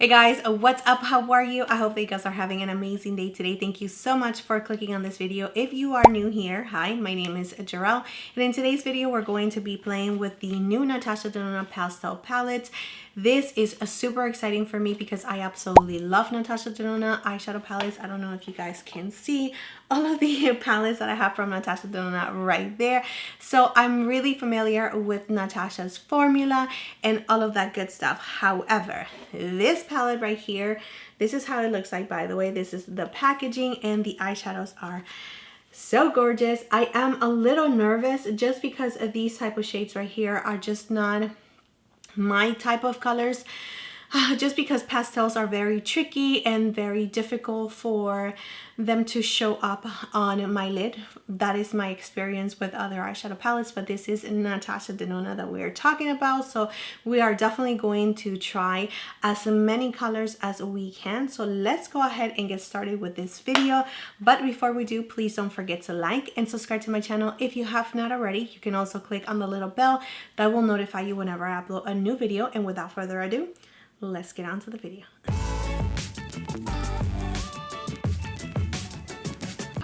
Hey guys, what's up? How are you? I hope that you guys are having an amazing day today. Thank you so much for clicking on this video. If you are new here, hi, my name is Jarrell, and in today's video we're going to be playing with the new Natasha Denona Pastel Palette. This is super exciting for me because I absolutely love Natasha Denona eyeshadow palettes. I don't know if you guys can see all of the palettes that I have from Natasha Denona right there. So I'm really familiar with Natasha's formula and all of that good stuff. However, this palette right here, this is how it looks like, by the way. This is the packaging and the eyeshadows are so gorgeous. I am a little nervous just because of these type of shades right here are just not my type of colors. Just because pastels are very tricky and very difficult for them to show up on my lid. That is my experience with other eyeshadow palettes, but this is Natasha Denona that we're talking about. So we are definitely going to try as many colors as we can. So let's go ahead and get started with this video. But before we do, please don't forget to like and subscribe to my channel if you have not already. You can also click on the little bell that will notify you whenever I upload a new video. And without further ado, let's get on to the video.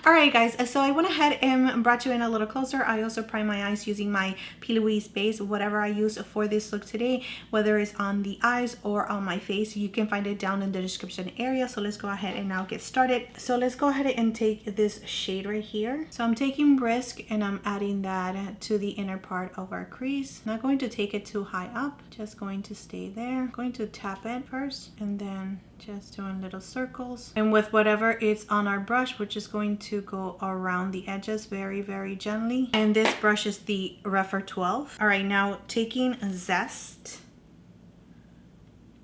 Alright guys, so I went ahead and brought you in a little closer. I also prime my eyes using my P. Louise base, whatever I use for this look today, whether it's on the eyes or on my face. You can find it down in the description area. So let's go ahead and now get started. So let's go ahead and take this shade right here. So I'm taking Brisk and I'm adding that to the inner part of our crease. Not going to take it too high up, just going to stay there. Going to tap it first and then just doing little circles, and with whatever is on our brush, we're just going to go around the edges very gently. And this brush is the Refer 12. All right, now taking Zest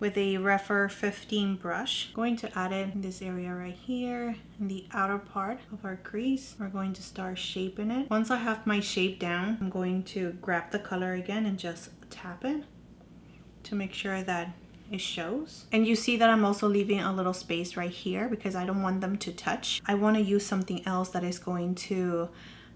with a Refer 15 brush, going to add it in this area right here in the outer part of our crease. We're going to start shaping it. Once I have my shape down, I'm going to grab the color again and just tap it to make sure that it shows. And you see that I'm also leaving a little space right here because I don't want them to touch. I want to use something else that is going to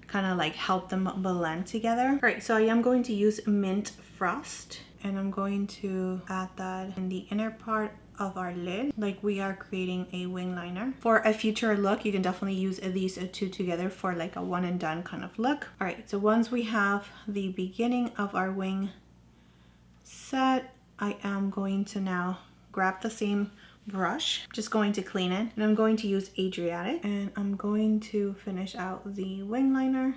kind of like help them blend together. All right, so I am going to use Mint Frost and I'm going to add that in the inner part of our lid, like we are creating a wing liner. For a future look, you can definitely use these two together for like a one and done kind of look. All right, so once we have the beginning of our wing set, I am going to now grab the same brush, just going to clean it, and I'm going to use Adriatic, and I'm going to finish out the wing liner.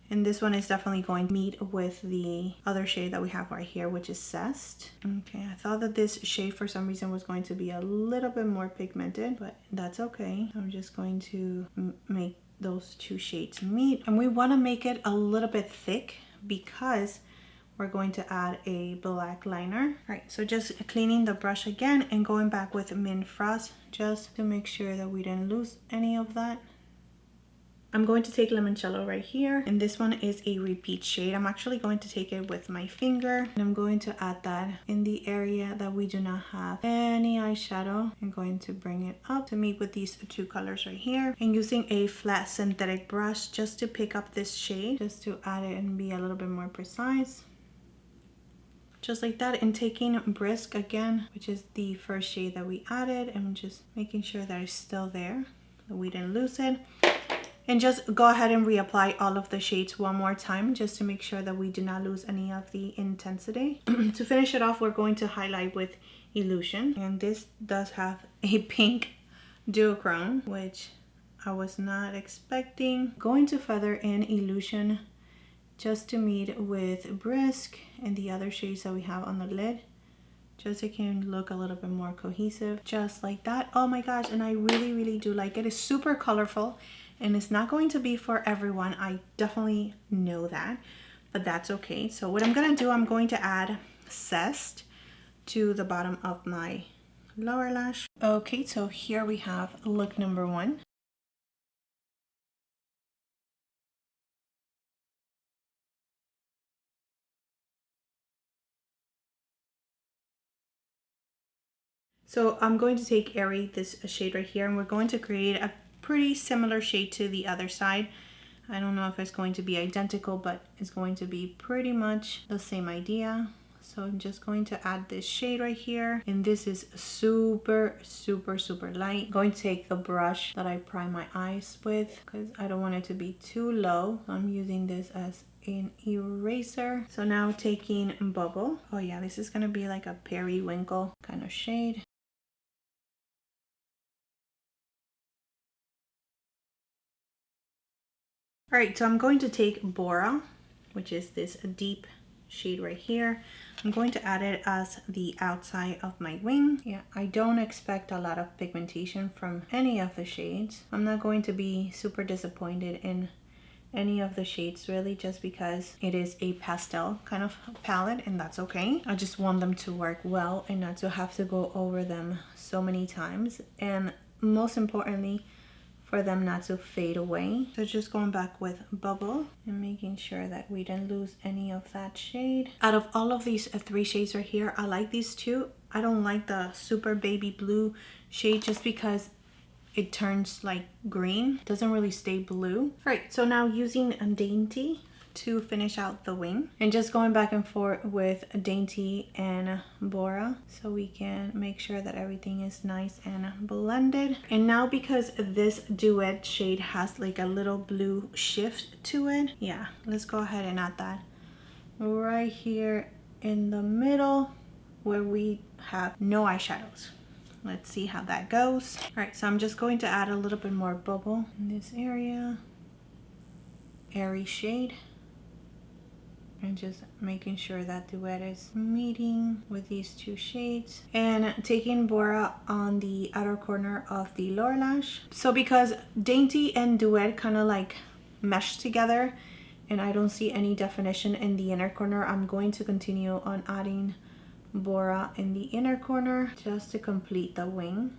And this one is definitely going to meet with the other shade that we have right here, which is Zest. Okay, I thought that this shade for some reason was going to be a little bit more pigmented, but that's okay. I'm just going to make those two shades meet. And we want to make it a little bit thick because we're going to add a black liner. All right, so just cleaning the brush again and going back with Mint Frost just to make sure that we didn't lose any of that. I'm going to take Limoncello right here, and this one is a repeat shade. I'm actually going to take it with my finger, and I'm going to add that in the area that we do not have any eyeshadow. I'm going to bring it up to meet with these two colors right here, and using a flat synthetic brush just to pick up this shade, just to add it and be a little bit more precise. Just like that, and taking Brisk again, which is the first shade that we added, and just making sure that it's still there, that we didn't lose it. And just go ahead and reapply all of the shades one more time just to make sure that we do not lose any of the intensity. To finish it off, we're going to highlight with Illusion, and this does have a pink duochrome, which I was not expecting. Going to feather in Illusion just to meet with Brisk and the other shades that we have on the lid, just so it can look a little bit more cohesive, just like that. Oh my gosh, and I really do like it. It's super colorful and it's not going to be for everyone. I definitely know that, but that's okay. So what I'm gonna do, I'm going to add Zest to the bottom of my lower lash. Okay, so here we have look number one. So I'm going to take Airy, this shade right here, and we're going to create a pretty similar shade to the other side. I don't know if it's going to be identical, but it's going to be pretty much the same idea. So I'm just going to add this shade right here, and this is super light. I'm going to take the brush that I prime my eyes with because I don't want it to be too low. I'm using this as an eraser. So now taking Bubble. Oh yeah, this is gonna be like a periwinkle kind of shade. All right, so I'm going to take Bora, which is this deep shade right here. I'm going to add it as the outside of my wing. Yeah, I don't expect a lot of pigmentation from any of the shades. I'm not going to be super disappointed in any of the shades really, just because it is a pastel kind of palette, and that's okay. I just want them to work well and not to have to go over them so many times, and most importantly, for them not to fade away. So just going back with Bubble and making sure that we didn't lose any of that shade. Out of all of these three shades right here, I like these two. I don't like the super baby blue shade just because it turns like green. It doesn't really stay blue. All right, so now using Dainty to finish out the wing, and just going back and forth with Dainty and Bora so we can make sure that everything is nice and blended. And now because this duet shade has like a little blue shift to it, yeah, let's go ahead and add that right here in the middle where we have no eyeshadows. Let's see how that goes. All right, so I'm just going to add a little bit more Bubble in this area, airy shade, and just making sure that duet is meeting with these two shades, and taking Bora on the outer corner of the lower lash. So because Dainty and duet kind of like mesh together and I don't see any definition in the inner corner, I'm going to continue on adding Bora in the inner corner just to complete the wing.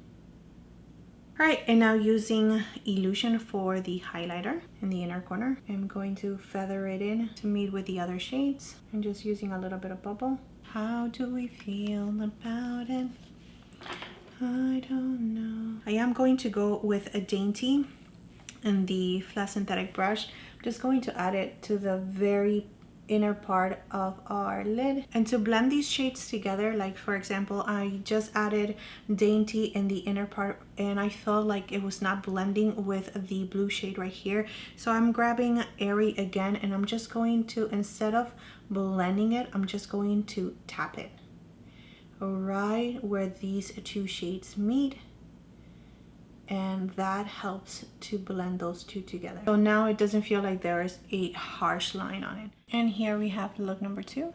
All right, and now using Illusion for the highlighter in the inner corner, I'm going to feather it in to meet with the other shades, and just using a little bit of Bubble. How do we feel about it? I don't know. I am going to go with a Dainty and the flat synthetic brush. I'm just going to add it to the very inner part of our lid, and to blend these shades together, like for example, I just added Dainty in the inner part and I felt like it was not blending with the blue shade right here. So I'm grabbing Airy again, and I'm just going to, instead of blending it, I'm just going to tap it right where these two shades meet, and that helps to blend those two together. So now it doesn't feel like there is a harsh line on it. And here we have look number 2.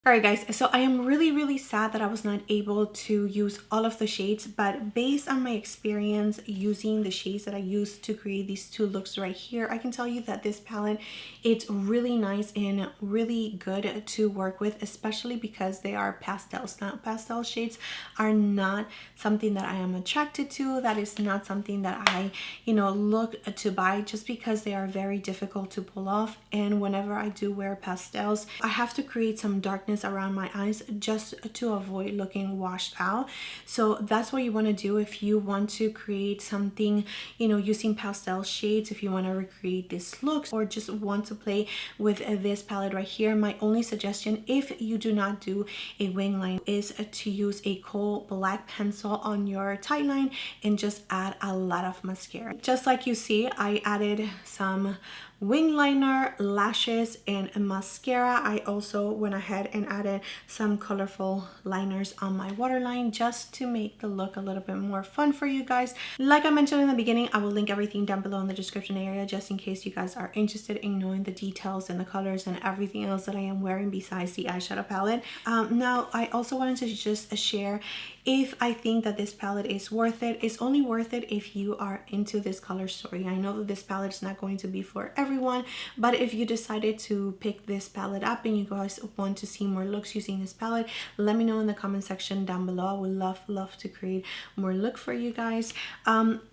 Alright guys, so I am really sad that I was not able to use all of the shades, but based on my experience using the shades that I used to create these two looks right here, I can tell you that this palette, it's really nice and really good to work with, especially because they are pastels. Now, pastel shades are not something that I am attracted to. That is not something that I, look to buy, just because they are very difficult to pull off. And whenever I do wear pastels, I have to create some darkness around my eyes just to avoid looking washed out. So that's what you want to do if you want to create something, using pastel shades, if you want to recreate this look or just want to play with this palette right here. My only suggestion, if you do not do a wing line, is to use a coal black pencil on your tight line and just add a lot of mascara. Just like you see, I added some wing liner, lashes, and mascara. I also went ahead and added some colorful liners on my waterline just to make the look a little bit more fun for you guys. Like I mentioned in the beginning, I will link everything down below in the description area just in case you guys are interested in knowing the details and the colors and everything else that I am wearing besides the eyeshadow palette. Now, I also wanted to just share if I think that this palette is worth it. It's only worth it if you are into this color story. I know that this palette is not going to be for everyone, but if you decided to pick this palette up and you guys want to see more looks using this palette, let me know in the comment section down below. I would love to create more look for you guys.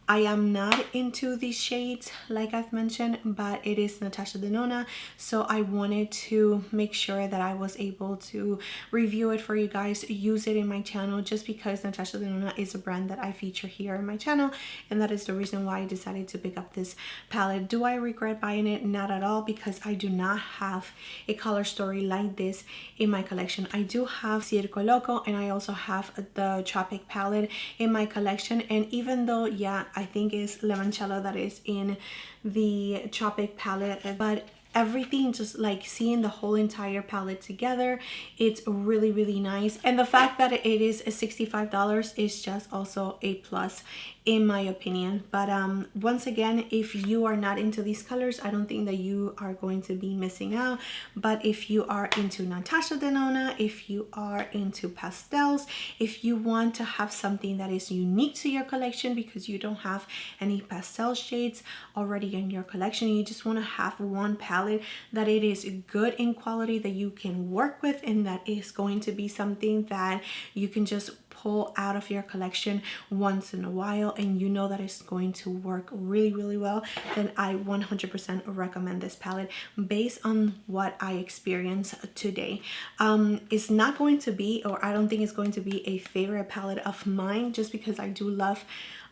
I am not into these shades like I've mentioned, but it is Natasha Denona, so I wanted to make sure that I was able to review it for you guys, use it in my channel, just because Natasha Denona is a brand that I feature here in my channel, and that is the reason why I decided to pick up this palette. Do I regret buying it? Not at all, because I do not have a color story like this in my collection. I do have Circo Loco, and I also have the Tropic palette in my collection, and even though, yeah, I think it's Limoncello that is in the Tropic palette, but everything, just like seeing the whole entire palette together, it's really nice. And the fact that it is $65 is just also a plus in my opinion. But once again, if you are not into these colors, I don't think that you are going to be missing out. But if you are into Natasha Denona, if you are into pastels, if you want to have something that is unique to your collection because you don't have any pastel shades already in your collection, you just want to have one palette that it is good in quality, that you can work with, and that is going to be something that you can just pull out of your collection once in a while, and you know that it's going to work really well, then I 100% recommend this palette based on what I experienced today. It's not going to be, or I don't think it's going to be, a favorite palette of mine, just because I do love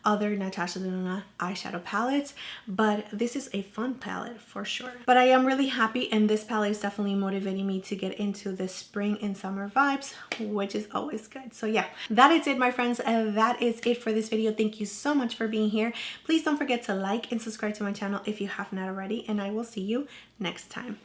other Natasha Denona eyeshadow palettes, but this is a fun palette for sure. But I am really happy, and this palette is definitely motivating me to get into the spring and summer vibes, which is always good. So yeah, that is it, my friends. That is it for this video. Thank you so much for being here. Please don't forget to like and subscribe to my channel if you have not already, and I will see you next time.